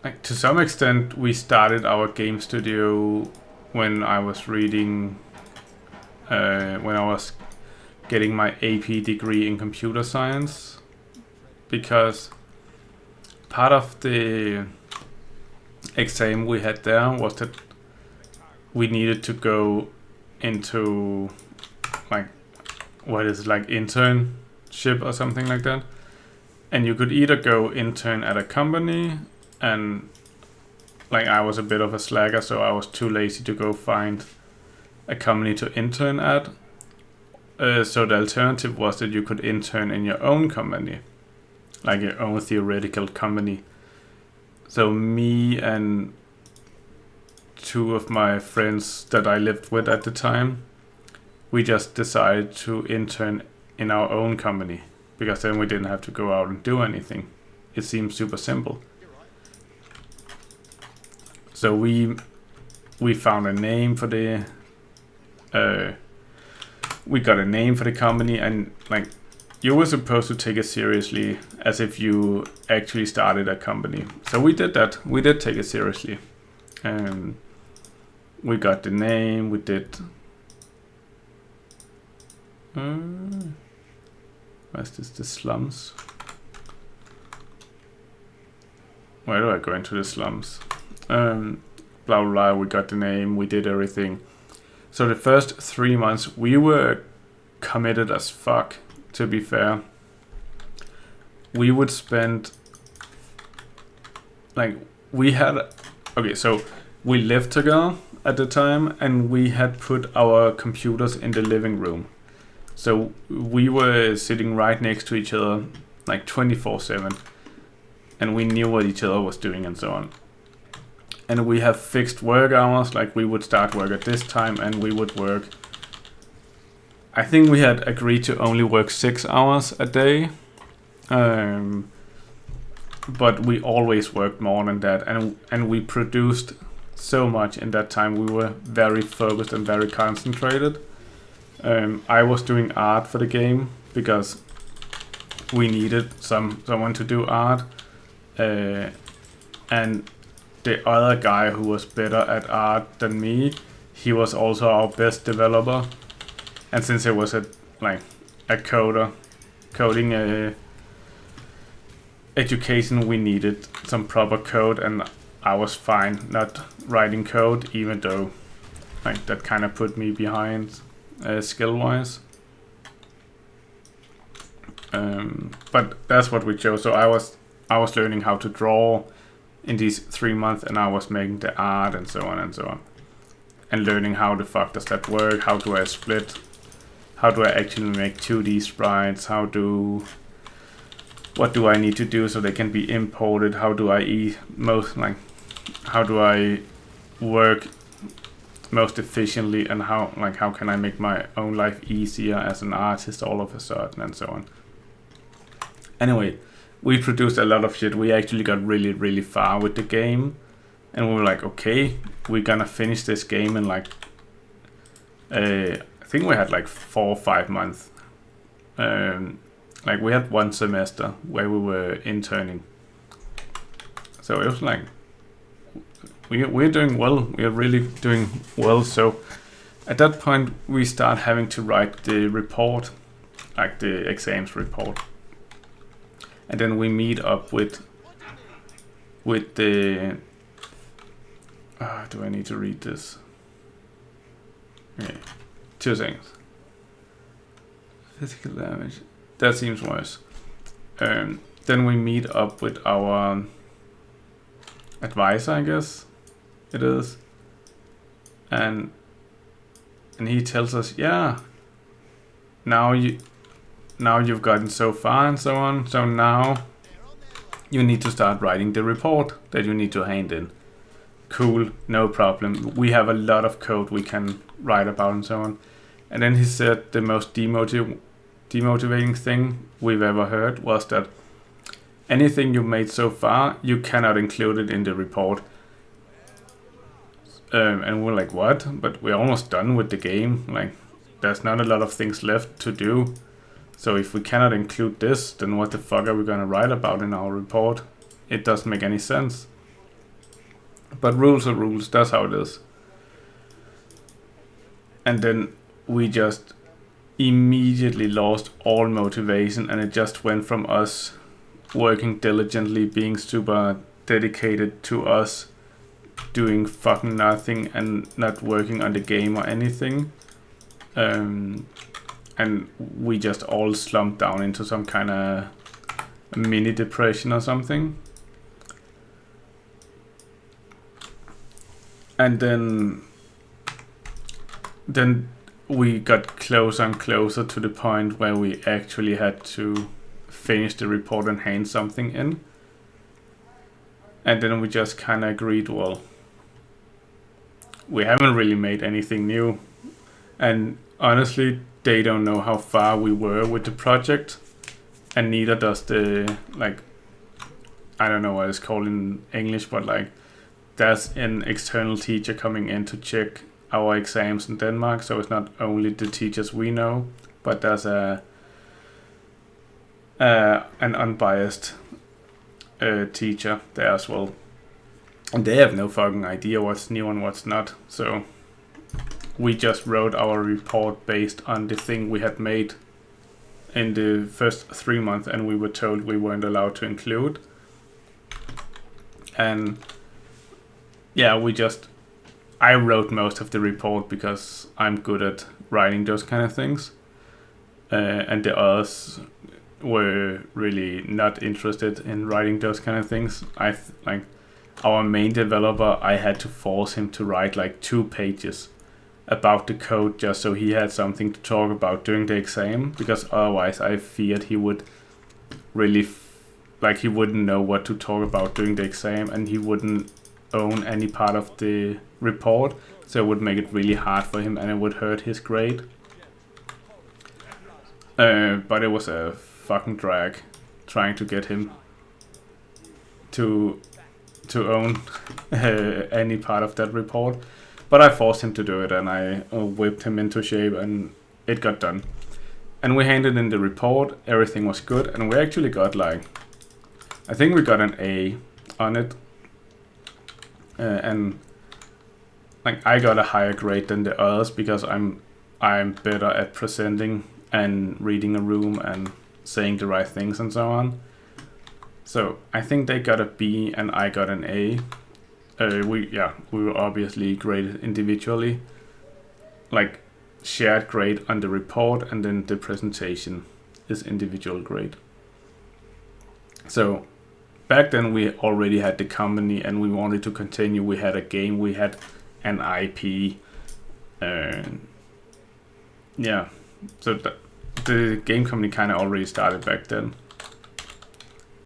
like to some extent we started our game studio when I was reading, when I was getting my AP degree in computer science, because part of the exam we had there was that we needed to go into like what is it, like internship or something like that, and you could either go intern at a company, and like I was a bit of a slacker, so I was too lazy to go find a company to intern at. So the alternative was that you could intern in your own company, like your own theoretical company. So me and two of my friends that I lived with at the time, we just decided to intern in our own company, because then we didn't have to go out and do anything. It seemed super simple. So we found a name for the we got a name for the company, and like you were supposed to take it seriously as if you actually started a company. So we did that. We did take it seriously. We got the name. We did. Where's this? The slums. Where do I go into the slums? Blah blah blah. We got the name. We did everything. So the first 3 months we were committed as fuck. To be fair, we would spend like we had okay. So we lived together at the time, and we had put our computers in the living room. So we were sitting right next to each other, like 24/7, and we knew what each other was doing and so on. And we have fixed work hours, like we would start work at this time and we would work. I think we had agreed to only work 6 hours a day, but we always worked more than that, and we produced so much in that time. We were very focused and very concentrated. I was doing art for the game because we needed someone to do art, and the other guy who was better at art than me, he was also our best developer. And since it was a coding education, we needed some proper code, and I was fine not writing code, even though like that kind of put me behind skill wise. But that's what we chose. So I was learning how to draw in these 3 months, and I was making the art and so on and so on, and learning how the fuck does that work. How do I split? How do I actually make 2D sprites? What do I need to do so they can be imported? How do I how do I work most efficiently, and how can I make my own life easier as an artist all of a sudden, and so on. Anyway, we produced a lot of shit. We actually got really, really far with the game, and we were like, okay, we're gonna finish this game in like I think we had like 4 or 5 months. Like we had 1 semester where we were interning. So it was like we're doing well. We are really doing well. So at that point we start having to write the report, like the exams report, and then we meet up with the. Do I need to read this? Okay. 2 seconds. Physical damage. That seems worse. Then we meet up with our advisor, I guess it is, and he tells us, yeah, now you've gotten so far and so on. So now you need to start writing the report that you need to hand in. Cool, no problem. We have a lot of code we can write about and so on. And then he said the most demotivating thing we've ever heard was that anything you made so far, you cannot include it in the report. And we're like, what? But we're almost done with the game. Like, there's not a lot of things left to do. So if we cannot include this, then what the fuck are we gonna write about in our report? It doesn't make any sense. But rules are rules. That's how it is. And then we just immediately lost all motivation, and it just went from us working diligently, being super dedicated, to us doing fucking nothing and not working on the game or anything. And we just all slumped down into some kind of mini depression or something. And then we got closer and closer to the point where we actually had to finish the report and hand something in. And then we just kind of agreed, well, we haven't really made anything new. And honestly, they don't know how far we were with the project. And neither does the, like, I don't know what it's called in English, but like, there's an external teacher coming in to check our exams in Denmark. So it's not only the teachers we know, but there's an unbiased teacher there as well. And they have no fucking idea what's new and what's not. So we just wrote our report based on the thing we had made in the first 3 months, and we were told we weren't allowed to include. And yeah, I wrote most of the report because I'm good at writing those kind of things. And the others were really not interested in writing those kind of things. Like our main developer, I had to force him to write like 2 pages about the code just so he had something to talk about during the exam, because otherwise I feared he would really he wouldn't know what to talk about during the exam, and he wouldn't own any part of the report, so it would make it really hard for him and it would hurt his grade. But it was a fucking drag trying to get him to own any part of that report. But I forced him to do it, and I whipped him into shape, and it got done. And we handed in the report, everything was good, and we actually got I think we got an A on it. And I got a higher grade than the others because I'm better at presenting and reading a room and saying the right things and so on. So I think they got a B and I got an A. We were obviously graded individually, shared grade on the report, and then the presentation is individual grade. So back then we already had the company and we wanted to continue. We had a game, we had an IP. So the game company kind of already started back then.